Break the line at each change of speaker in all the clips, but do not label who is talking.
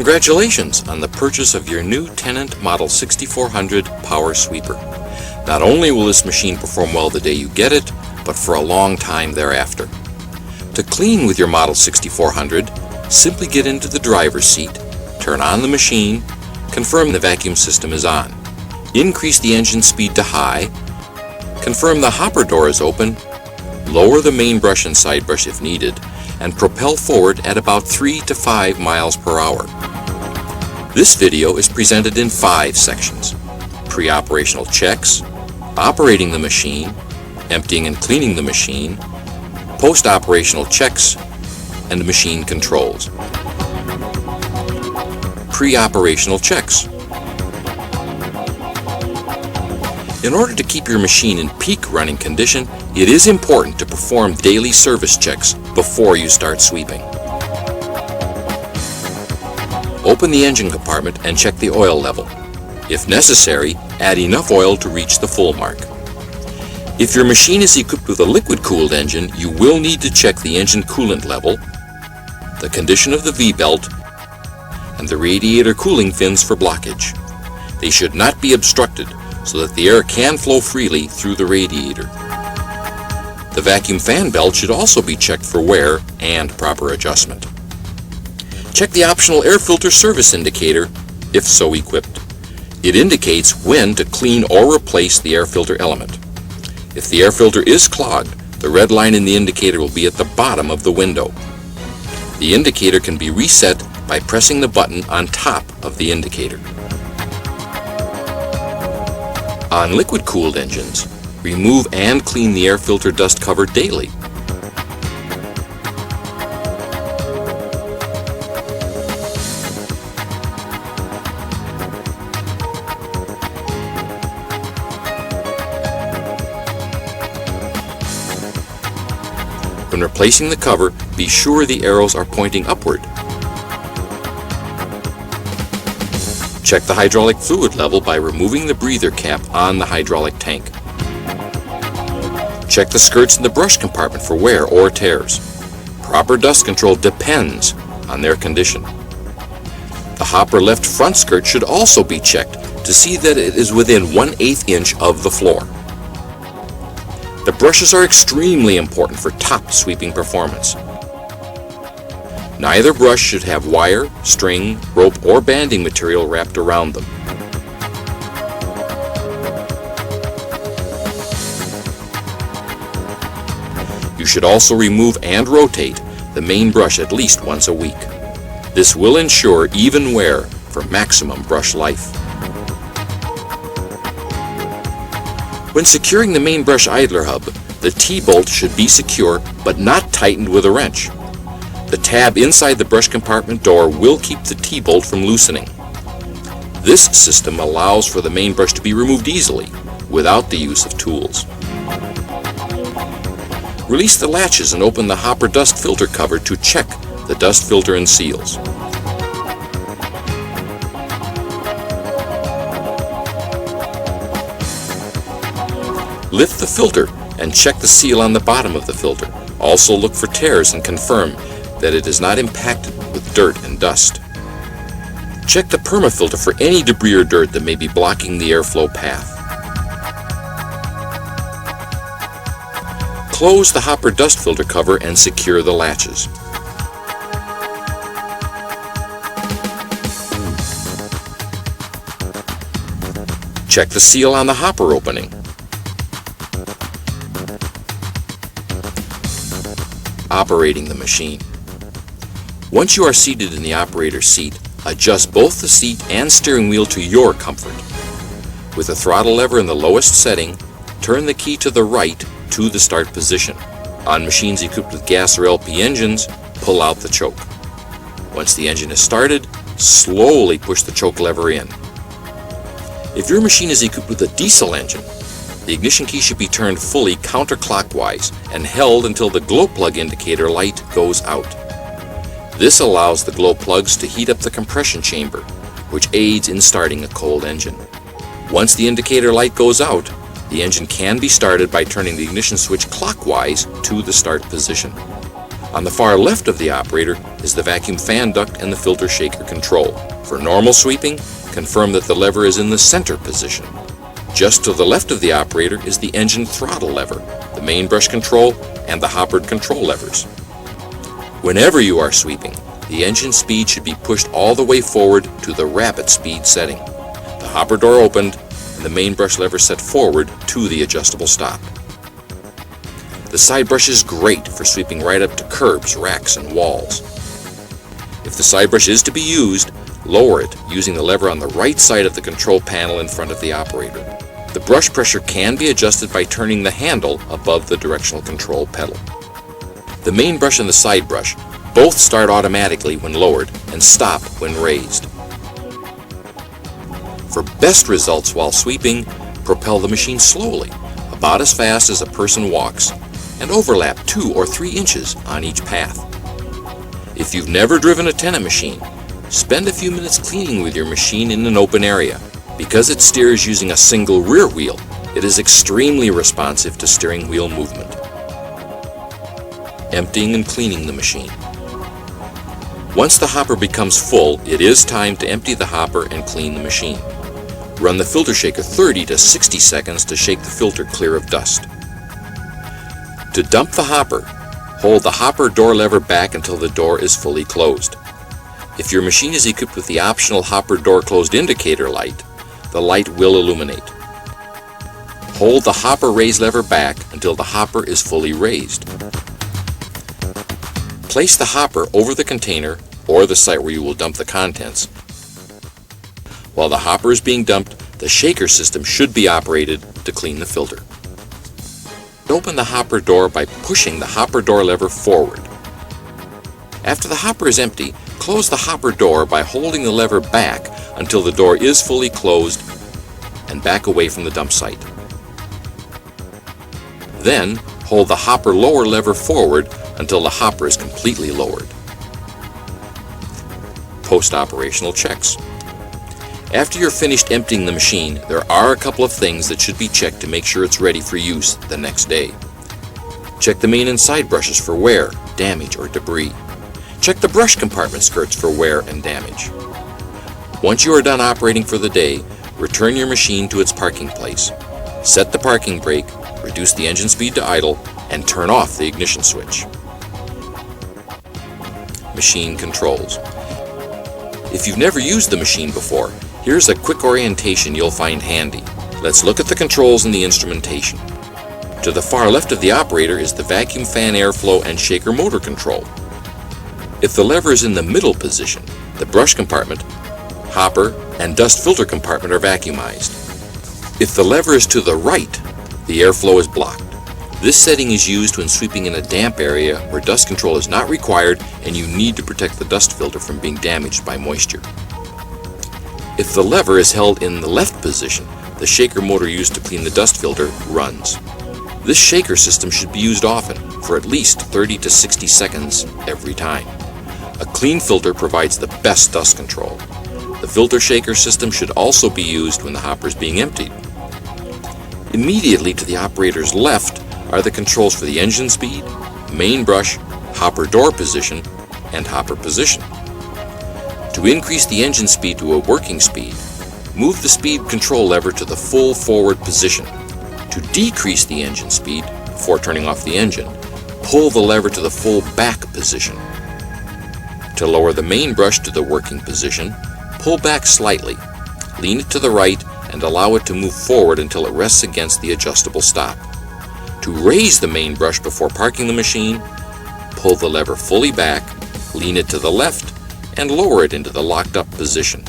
Congratulations on the purchase of your new Tennant Model 6400 Power Sweeper. Not only will this machine perform well the day you get it, but for a long time thereafter. To clean with your Model 6400, simply get into the driver's seat, turn on the machine, confirm the vacuum system is on, increase the engine speed to high, confirm the hopper door is open, lower the main brush and side brush if needed, and propel forward at about 3 to 5 miles per hour. This video is presented in 5 sections: pre-operational checks, operating the machine, emptying and cleaning the machine, post-operational checks, and machine controls. Pre-operational checks. In order to keep your machine in peak running condition, it is important to perform daily service checks before you start sweeping. Open the engine compartment and check the oil level. If necessary, add enough oil to reach the full mark. If your machine is equipped with a liquid-cooled engine, you will need to check the engine coolant level, the condition of the V-belt, and the radiator cooling fins for blockage. They should not be obstructed so that the air can flow freely through the radiator. The vacuum fan belt should also be checked for wear and proper adjustment. Check the optional air filter service indicator, if so equipped. It indicates when to clean or replace the air filter element. If the air filter is clogged, the red line in the indicator will be at the bottom of the window. The indicator can be reset by pressing the button on top of the indicator. On liquid-cooled engines, remove and clean the air filter dust cover daily. When replacing the cover, be sure the arrows are pointing upward. Check the hydraulic fluid level by removing the breather cap on the hydraulic tank. Check the skirts in the brush compartment for wear or tears. Proper dust control depends on their condition. The hopper left front skirt should also be checked to see that it is within 1/8 inch of the floor. The brushes are extremely important for top sweeping performance. Neither brush should have wire, string, rope, or banding material wrapped around them. You should also remove and rotate the main brush at least once a week. This will ensure even wear for maximum brush life. When securing the main brush idler hub, the T-bolt should be secure but not tightened with a wrench. The tab inside the brush compartment door will keep the T-bolt from loosening. This system allows for the main brush to be removed easily without the use of tools. Release the latches and open the hopper dust filter cover to check the dust filter and seals. Lift the filter and check the seal on the bottom of the filter. Also look for tears and confirm that it is not impacted with dirt and dust. Check the permafilter for any debris or dirt that may be blocking the airflow path. Close the hopper dust filter cover and secure the latches. Check the seal on the hopper opening. Operating the machine. Once you are seated in the operator's seat, adjust both the seat and steering wheel to your comfort. With the throttle lever in the lowest setting, turn the key to the right to the start position. On machines equipped with gas or LP engines, pull out the choke. Once the engine is started, slowly push the choke lever in. If your machine is equipped with a diesel engine, the ignition key should be turned fully counterclockwise and held until the glow plug indicator light goes out. This allows the glow plugs to heat up the compression chamber, which aids in starting a cold engine. Once the indicator light goes out, the engine can be started by turning the ignition switch clockwise to the start position. On the far left of the operator is the vacuum fan duct and the filter shaker control. For normal sweeping, confirm that the lever is in the center position. Just to the left of the operator is the engine throttle lever, the main brush control, and the hopper control levers. Whenever you are sweeping, the engine speed should be pushed all the way forward to the rapid speed setting. The hopper door opened and the main brush lever set forward to the adjustable stop. The side brush is great for sweeping right up to curbs, racks, and walls. If the side brush is to be used, lower it using the lever on the right side of the control panel in front of the operator. The brush pressure can be adjusted by turning the handle above the directional control pedal. The main brush and the side brush both start automatically when lowered and stop when raised. For best results while sweeping, propel the machine slowly, about as fast as a person walks, and overlap 2 or 3 inches on each path. If you've never driven a Tennant machine, spend a few minutes cleaning with your machine in an open area. Because it steers using a single rear wheel, it is extremely responsive to steering wheel movement. Emptying and cleaning the machine. Once the hopper becomes full, it is time to empty the hopper and clean the machine. Run the filter shaker 30 to 60 seconds to shake the filter clear of dust. To dump the hopper, hold the hopper door lever back until the door is fully closed. If your machine is equipped with the optional hopper door closed indicator light, the light will illuminate. Hold the hopper raise lever back until the hopper is fully raised. Place the hopper over the container or the site where you will dump the contents. While the hopper is being dumped, the shaker system should be operated to clean the filter. Open the hopper door by pushing the hopper door lever forward. After the hopper is empty, close the hopper door by holding the lever back until the door is fully closed and back away from the dump site. Then, hold the hopper lower lever forward until the hopper is completely lowered. Post-operational checks. After you're finished emptying the machine, there are a couple of things that should be checked to make sure it's ready for use the next day. Check the main and side brushes for wear, damage, or debris. Check the brush compartment skirts for wear and damage. Once you are done operating for the day, return your machine to its parking place. Set the parking brake, reduce the engine speed to idle, and turn off the ignition switch. Machine controls. If you've never used the machine before, here's a quick orientation you'll find handy. Let's look at the controls and the instrumentation. To the far left of the operator is the vacuum fan airflow and shaker motor control. If the lever is in the middle position, the brush compartment, hopper, and dust filter compartment are vacuumized. If the lever is to the right, the airflow is blocked. This setting is used when sweeping in a damp area where dust control is not required and you need to protect the dust filter from being damaged by moisture. If the lever is held in the left position, the shaker motor used to clean the dust filter runs. This shaker system should be used often, for at least 30 to 60 seconds every time. A clean filter provides the best dust control. The filter shaker system should also be used when the hopper is being emptied. Immediately to the operator's left are the controls for the engine speed, main brush, hopper door position, and hopper position. To increase the engine speed to a working speed, move the speed control lever to the full forward position. To decrease the engine speed, before turning off the engine, pull the lever to the full back position. To lower the main brush to the working position, pull back slightly, lean it to the right, and allow it to move forward until it rests against the adjustable stop. To raise the main brush before parking the machine, pull the lever fully back, lean it to the left, and lower it into the locked up position.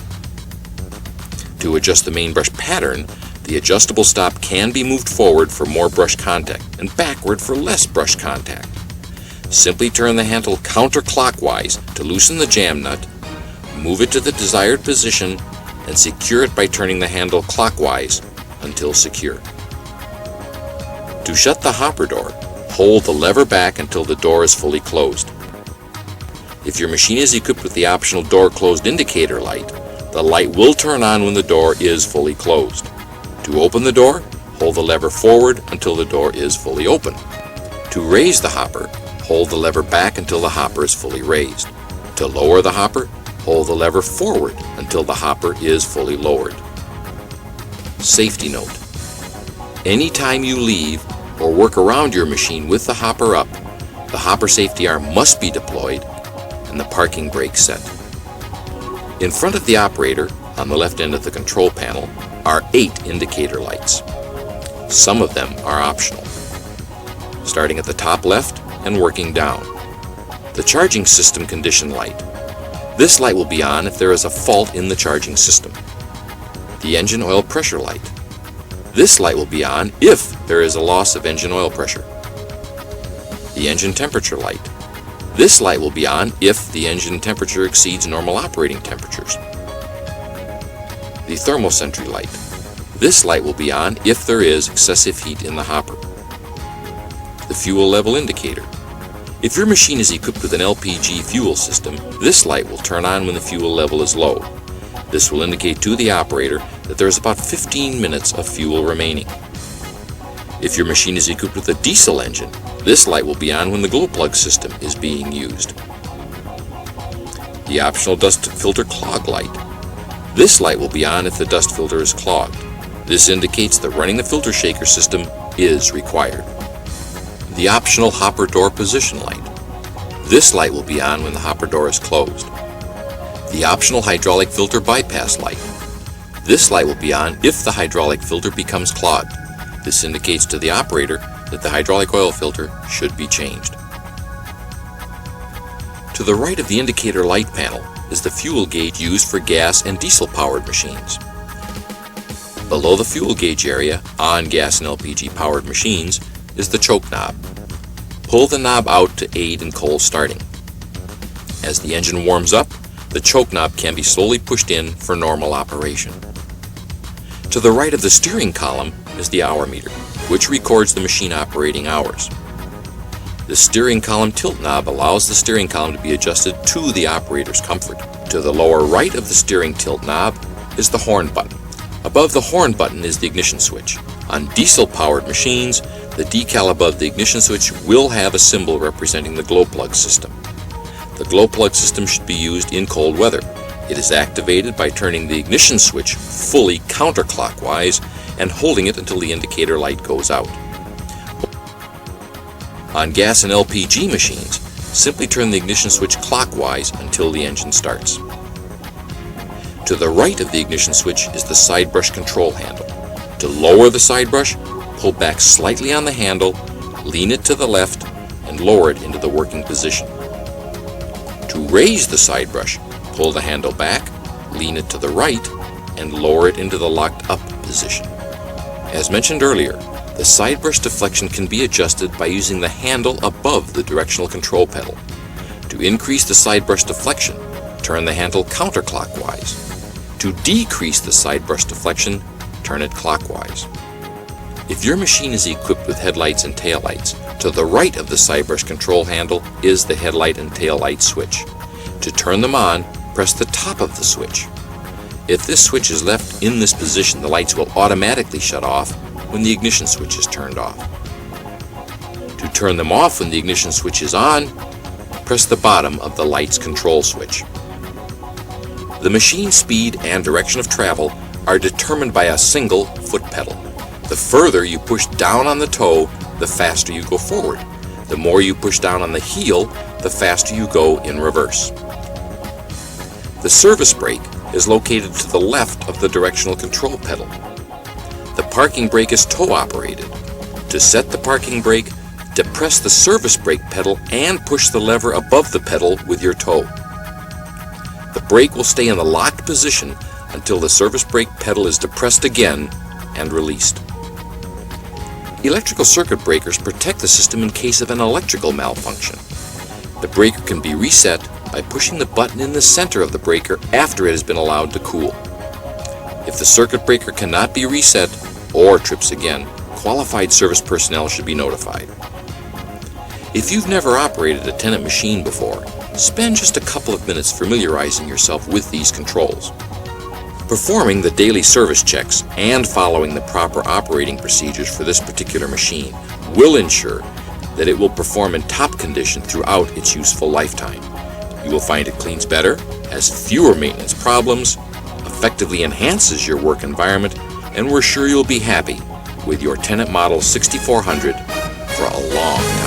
To adjust the main brush pattern, the adjustable stop can be moved forward for more brush contact and backward for less brush contact. Simply turn the handle counterclockwise to loosen the jam nut, move it to the desired position, and secure it by turning the handle clockwise until secure. To shut the hopper door, hold the lever back until the door is fully closed. If your machine is equipped with the optional door closed indicator light, the light will turn on when the door is fully closed. To open the door, hold the lever forward until the door is fully open. To raise the hopper, hold the lever back until the hopper is fully raised. To lower the hopper, hold the lever forward until the hopper is fully lowered. Safety note: anytime you leave or work around your machine with the hopper up, the hopper safety arm must be deployed and the parking brake set. In front of the operator, on the left end of the control panel, are 8 indicator lights. Some of them are optional. Starting at the top left and working down. The charging system condition light. This light will be on if there is a fault in the charging system. The engine oil pressure light. This light will be on if there is a loss of engine oil pressure. The engine temperature light. This light will be on if the engine temperature exceeds normal operating temperatures. The thermosentry light. This light will be on if there is excessive heat in the hopper. The fuel level indicator. If your machine is equipped with an LPG fuel system, this light will turn on when the fuel level is low. This will indicate to the operator that there is about 15 minutes of fuel remaining. If your machine is equipped with a diesel engine, this light will be on when the glow plug system is being used. The optional dust filter clog light. This light will be on if the dust filter is clogged. This indicates that running the filter shaker system is required. The optional hopper door position light. This light will be on when the hopper door is closed. The optional hydraulic filter bypass light. This light will be on if the hydraulic filter becomes clogged. This indicates to the operator that the hydraulic oil filter should be changed. To the right of the indicator light panel is the fuel gauge used for gas and diesel powered machines. Below the fuel gauge area, on gas and LPG powered machines, is the choke knob. Pull the knob out to aid in cold starting. As the engine warms up, the choke knob can be slowly pushed in for normal operation. To the right of the steering column is the hour meter, which records the machine operating hours. The steering column tilt knob allows the steering column to be adjusted to the operator's comfort. To the lower right of the steering tilt knob is the horn button. Above the horn button is the ignition switch. On diesel-powered machines, the decal above the ignition switch will have a symbol representing the glow plug system. The glow plug system should be used in cold weather. It is activated by turning the ignition switch fully counterclockwise and holding it until the indicator light goes out. On gas and LPG machines, simply turn the ignition switch clockwise until the engine starts. To the right of the ignition switch is the side brush control handle. To lower the side brush, pull back slightly on the handle, lean it to the left, and lower it into the working position. To raise the side brush, pull the handle back, lean it to the right, and lower it into the locked up position. As mentioned earlier, the side brush deflection can be adjusted by using the handle above the directional control pedal. To increase the side brush deflection, turn the handle counterclockwise. To decrease the side brush deflection, turn it clockwise. If your machine is equipped with headlights and taillights, to the right of the side brush control handle is the headlight and taillight switch. To turn them on, press the top of the switch. If this switch is left in this position, the lights will automatically shut off when the ignition switch is turned off. To turn them off when the ignition switch is on, press the bottom of the light's control switch. The machine speed and direction of travel are determined by a single foot pedal. The further you push down on the toe, the faster you go forward. The more you push down on the heel, the faster you go in reverse. The service brake is located to the left of the directional control pedal. The parking brake is toe operated. To set the parking brake, depress the service brake pedal and push the lever above the pedal with your toe. The brake will stay in the locked position until the service brake pedal is depressed again and released. Electrical circuit breakers protect the system in case of an electrical malfunction. The breaker can be reset by pushing the button in the center of the breaker after it has been allowed to cool. If the circuit breaker cannot be reset or trips again, qualified service personnel should be notified. If you've never operated a Tennant machine before, spend just a couple of minutes familiarizing yourself with these controls. Performing the daily service checks and following the proper operating procedures for this particular machine will ensure that it will perform in top condition throughout its useful lifetime. You will find it cleans better, has fewer maintenance problems, effectively enhances your work environment, and we're sure you'll be happy with your Tennant Model 6400 for a long time.